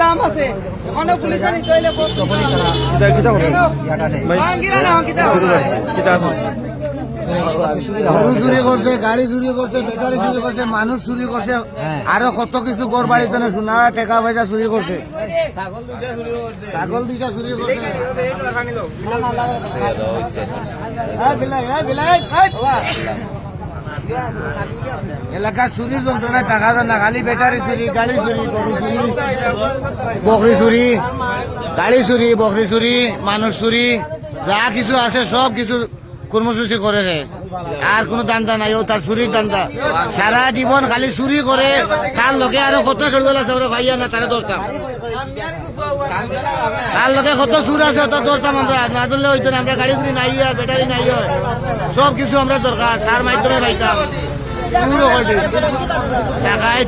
দাম আছে অনেক পুলিশ আনি তইলে গরু চুরি করছে, গাড়ি চুরি করছে, ব্যাটারি চুরি করছে, মানুষ চুরি করছে, আরো কত কিছু গড় বাড়িতে সোনা টাকা পয়সা চুরি করছে, ছাগল দুইটা চুরি করছে। এলাকা চুরি যন্ত্রণা টাকা যায় না, খালি ব্যাটারি চুরি, গাড়ি চুরি, গরু চুরি, বকরি চুরি, গাড়ি চুরি, বকরি চুরি, মানুষ চুরি, যা কিছু আছে সব কিছু কর্মসূচি করে রে। আর কোনো দান্দা নাই, ও তার চুরির দান্দা, সারা জীবন খালি চুরি করে। তার লোকে আরো কত খেলবেল আছে আমরা ভাইয়া না, তারা ধরতাম। তার লোকে কত চুর আছে অত ধরতাম আমরা, না ধরলে হইতো না। আমরা গাড়ি চুরি নাই আর ব্যাটারি নাই হয়, সব কিছু আমরা দরকার, তার মাধ্যমে পাইতাম। পুরো কটি টাকায়